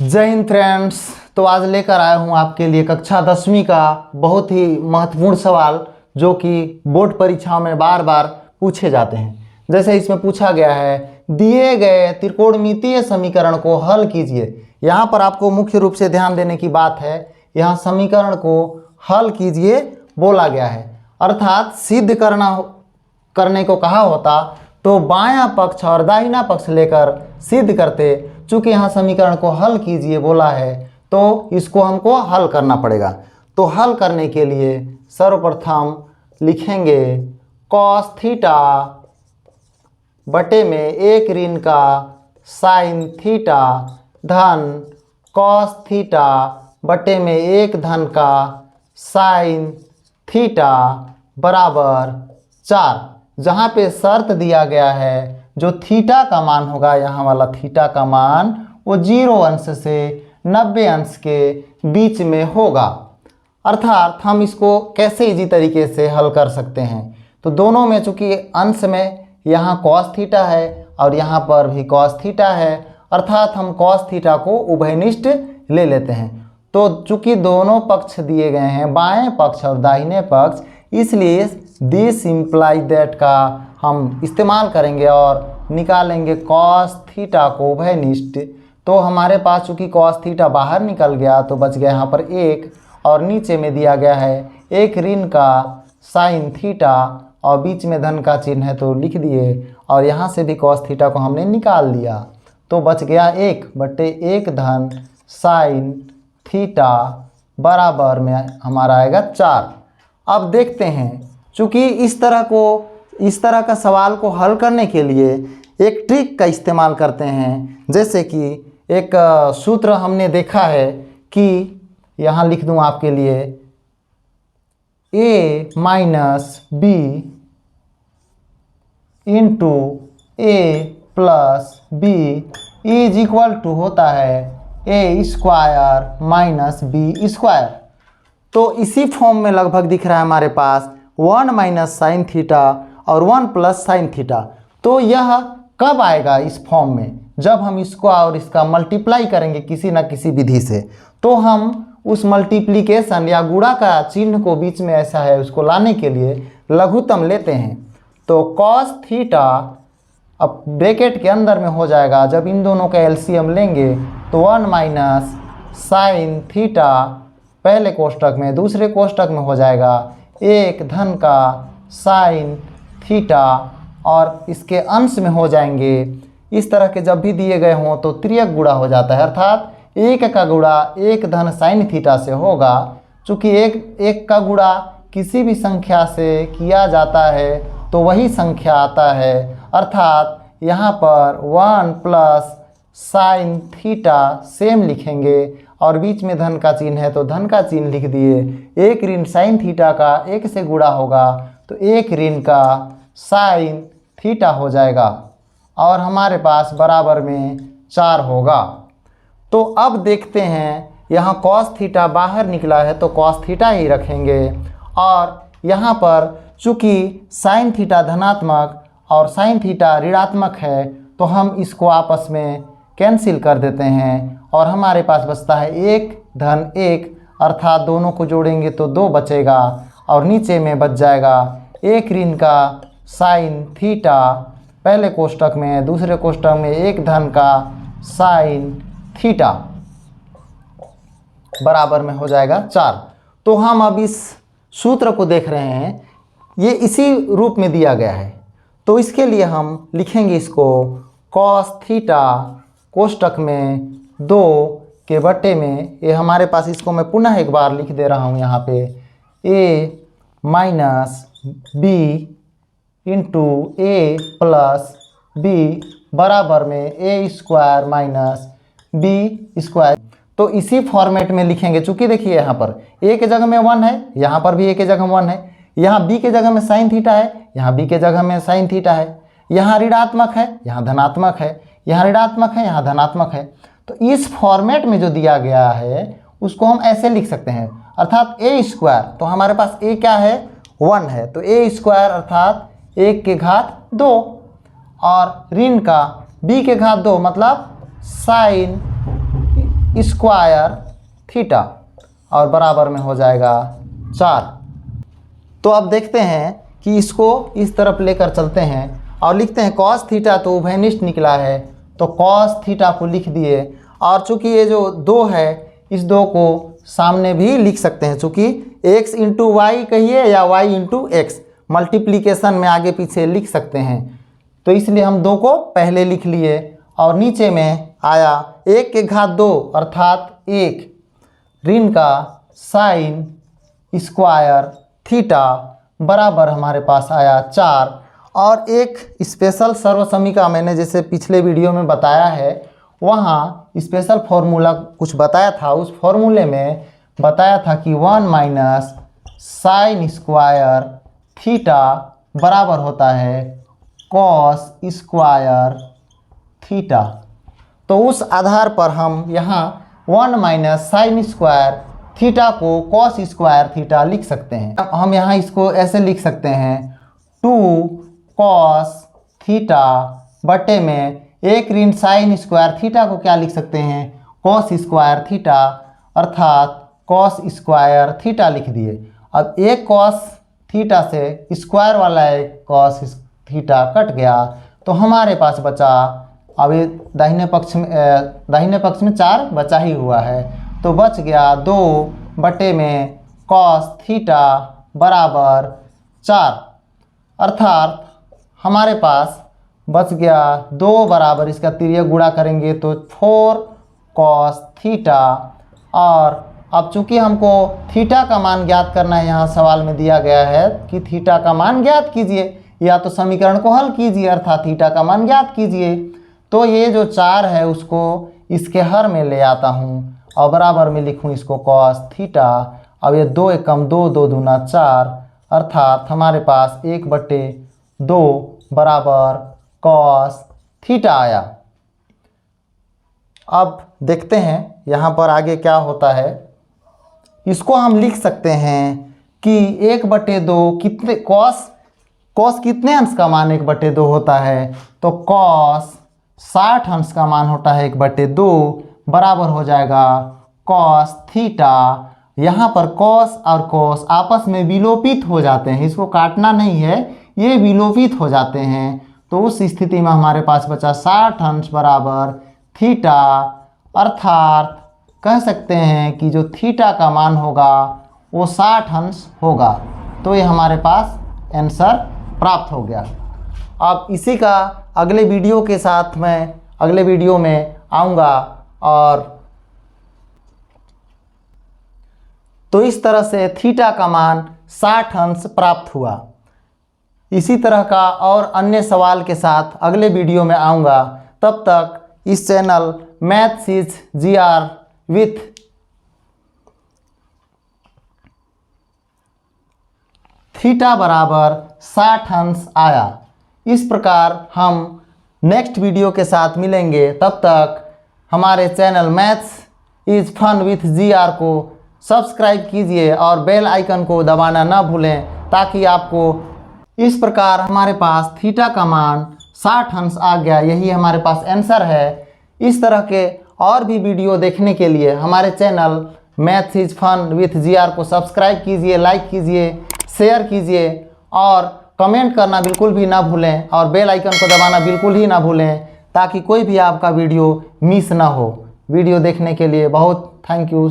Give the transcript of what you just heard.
जय हिंद फ्रेंड्स। तो आज लेकर आया हूँ आपके लिए कक्षा 10वीं का बहुत ही महत्वपूर्ण सवाल जो कि बोर्ड परीक्षाओं में बार बार पूछे जाते हैं। जैसे इसमें पूछा गया है, दिए गए त्रिकोणमितीय समीकरण को हल कीजिए। यहाँ पर आपको मुख्य रूप से ध्यान देने की बात है, यहाँ समीकरण को हल कीजिए बोला गया है, अर्थात सिद्ध करने को कहा होता तो बायां पक्ष और दाहिना पक्ष लेकर सिद्ध करते। चूँकि यहाँ समीकरण को हल कीजिए बोला है तो इसको हमको हल करना पड़ेगा। तो हल करने के लिए सर्वप्रथम लिखेंगे कॉस थीटा बटे में एक ऋण का साइन थीटा धन कॉस थीटा बटे में एक धन का साइन थीटा बराबर 4। जहाँ पे शर्त दिया गया है जो थीटा का मान होगा, यहाँ वाला थीटा का मान वो 0 अंश से 90 अंश के बीच में होगा। अर्थात हम इसको कैसे इजी तरीके से हल कर सकते हैं, तो दोनों में चूँकि अंश में यहाँ कॉस थीटा है और यहाँ पर भी कॉस थीटा है, अर्थात हम कॉस थीटा को उभयनिष्ठ ले लेते हैं। तो चूँकि दोनों पक्ष दिए गए हैं, बाएं पक्ष और दाहिने पक्ष, इसलिए दिस इम्प्लाई दैट का हम इस्तेमाल करेंगे और निकालेंगे कॉस थीटा को उभयनिष्ठ। तो हमारे पास चूँकि कॉस थीटा बाहर निकल गया तो बच गया यहाँ पर 1 और नीचे में दिया गया है एक ऋण का साइन थीटा और बीच में धन का चिन्ह है तो लिख दिए, और यहाँ से भी कॉस थीटा को हमने निकाल दिया तो बच गया 1/1 धन साइन थीटा बराबर में हमारा आएगा 4। अब देखते हैं, चूँकि इस तरह का सवाल को हल करने के लिए एक ट्रिक का इस्तेमाल करते हैं। जैसे कि एक सूत्र हमने देखा है कि यहाँ लिख दूँ आपके लिए, a minus B into a plus B is equal to होता है a square minus B square. तो इसी फॉर्म में लगभग दिख रहा है हमारे पास 1 माइनस साइन थीटा और 1 प्लस साइन थीटा। तो यह कब आएगा इस फॉर्म में, जब हम इसको और इसका मल्टीप्लाई करेंगे किसी न किसी विधि से। तो हम उस मल्टीप्लिकेशन या गुणा का चिन्ह को बीच में ऐसा है उसको लाने के लिए लघुत्तम लेते हैं। तो कॉस थीटा अब ब्रैकेट के अंदर में हो जाएगा, जब इन दोनों का एलसीएम लेंगे तो 1 माइनस साइन थीटा पहले कोष्टक में, दूसरे कोष्टक में हो जाएगा 1 धन का साइन थीटा और इसके अंश में हो जाएंगे। इस तरह के जब भी दिए गए हों तो त्रियक गुणा हो जाता है, अर्थात 1 का गुणा 1 धन साइन थीटा से होगा। चूँकि एक का गुणा किसी भी संख्या से किया जाता है तो वही संख्या आता है, अर्थात यहाँ पर 1 प्लस साइन थीटा सेम लिखेंगे और बीच में धन का चिन्ह है तो धन का चिन्ह लिख दिए। एक ऋण साइन थीटा का 1 से गुणा होगा तो एक ऋण का साइन थीटा हो जाएगा और हमारे पास बराबर में 4 होगा। तो अब देखते हैं, यहाँ कॉस थीटा बाहर निकला है तो कॉस थीटा ही रखेंगे, और यहाँ पर चूँकि साइन थीटा धनात्मक और साइन थीटा ऋणात्मक है तो हम इसको आपस में कैंसिल कर देते हैं और हमारे पास बचता है 1 धन 1, अर्थात दोनों को जोड़ेंगे तो 2 बचेगा और नीचे में बच जाएगा एक ऋण का साइन थीटा पहले कोष्टक में, दूसरे कोष्टक में 1 धन का साइन थीटा बराबर में हो जाएगा 4। तो हम अब इस सूत्र को देख रहे हैं, ये इसी रूप में दिया गया है। तो इसके लिए हम लिखेंगे इसको कॉस थीटा कोष्टक में 2 के बटे में, ये हमारे पास, इसको मैं पुनः एक बार लिख दे रहा हूँ यहाँ पे, a minus B into a plus B बराबर में a square minus B square. तो इसी फॉर्मेट में लिखेंगे। चूँकि देखिए यहाँ पर a के जगह में 1 है, यहाँ पर भी a के जगह में 1 है, यहाँ b के जगह में साइन थीटा है, यहाँ b के जगह में साइन थीटा है, यहाँ ऋणात्मक है, यहाँ धनात्मक है, यहाँ ऋणात्मक है, यहाँ धनात्मक है। तो इस फॉर्मेट में जो दिया गया है उसको हम ऐसे लिख सकते हैं, अर्थात a स्क्वायर, तो हमारे पास a क्या है 1 है, तो a स्क्वायर अर्थात 1 के घात 2 और ऋण का b के घात 2 मतलब साइन स्क्वायर थीटा और बराबर में हो जाएगा 4। तो अब देखते हैं कि इसको इस तरफ लेकर चलते हैं और लिखते हैं कॉस थीटा, तो उभयनिष्ठ निकला है तो कॉस थीटा को लिख दिए। और चूंकि ये जो 2 है इस 2 को सामने भी लिख सकते हैं, चूंकि x इंटू वाई कहिए या y इंटू एक्स, मल्टीप्लीकेशन में आगे पीछे लिख सकते हैं, तो इसलिए हम 2 को पहले लिख लिए। और नीचे में आया 1 के घात 2 अर्थात 1 ऋण का साइन स्क्वायर थीटा बराबर हमारे पास आया 4। और एक स्पेशल सर्वसमीका मैंने जैसे पिछले वीडियो में बताया है, वहाँ स्पेशल फॉर्मूला कुछ बताया था। उस फॉर्मूले में बताया था कि 1 माइनस साइन स्क्वायर थीटा बराबर होता है कॉस स्क्वायर थीटा। तो उस आधार पर हम यहाँ 1 माइनस साइन स्क्वायर थीटा को कॉस स्क्वायर थीटा लिख सकते हैं। हम यहाँ इसको ऐसे लिख सकते हैं 2 कॉस थीटा बटे में 1 ऋण साइन स्क्वायर थीटा को क्या लिख सकते हैं, कॉस स्क्वायर थीटा, अर्थात कॉस स्क्वायर थीटा लिख दिए। अब एक कॉस थीटा से स्क्वायर वाला एक कॉस थीटा कट गया तो हमारे पास बचा, अब ये दाहिने पक्ष में 4 बचा ही हुआ है, तो बच गया 2 बटे में कॉस थीटा बराबर 4, अर्थात हमारे पास बच गया 2 बराबर, इसका तिर्यक गुणा करेंगे तो 4 कॉस थीटा। और अब चूंकि हमको थीटा का मान ज्ञात करना है, यहाँ सवाल में दिया गया है कि थीटा का मान ज्ञात कीजिए, या तो समीकरण को हल कीजिए अर्थात थीटा का मान ज्ञात कीजिए। तो ये जो 4 है उसको इसके हर में ले आता हूँ और बराबर में लिखूँ इसको कॉस थीटा। अब ये 2 एकम 2, 2 दूना 4, अर्थात हमारे पास 1/2 बराबर कॉस थीटा आया। अब देखते हैं यहाँ पर आगे क्या होता है। इसको हम लिख सकते हैं कि 1/2 कितने कॉस कितने अंश का मान 1/2 होता है, तो कॉस 60 अंश का मान होता है 1/2 बराबर हो जाएगा कॉस थीटा। यहाँ पर कॉस और कॉस आपस में विलोपित हो जाते हैं, इसको काटना नहीं है, ये विलोपित हो जाते हैं। तो उस स्थिति में हमारे पास बचा 60 अंश बराबर थीटा, अर्थात कह सकते हैं कि जो थीटा का मान होगा वो 60 अंश होगा। तो ये हमारे पास आंसर प्राप्त हो गया। अब इसी का अगले वीडियो के साथ मैं अगले वीडियो में आऊँगा। और तो इस तरह से थीटा का मान 60 अंश प्राप्त हुआ। इसी तरह का और अन्य सवाल के साथ अगले वीडियो में आऊँगा। तब तक इस channel maths is GR with theta बराबर 60 अंश आया। इस प्रकार हम नेक्स्ट वीडियो के साथ मिलेंगे। तब तक हमारे channel maths is fun with GR को सब्सक्राइब कीजिए और बेल आइकन को दबाना ना भूलें, ताकि आपको इस प्रकार हमारे पास थीटा का मान 60 अंश आ गया, यही हमारे पास आंसर है। इस तरह के और भी वीडियो देखने के लिए हमारे channel maths is fun with GR को सब्सक्राइब कीजिए, लाइक कीजिए, शेयर कीजिए और कमेंट करना बिल्कुल भी ना भूलें और बेल आइकन को दबाना बिल्कुल ही ना भूलें, ताकि कोई भी आपका वीडियो मिस ना हो। वीडियो देखने के लिए बहुत थैंक यू।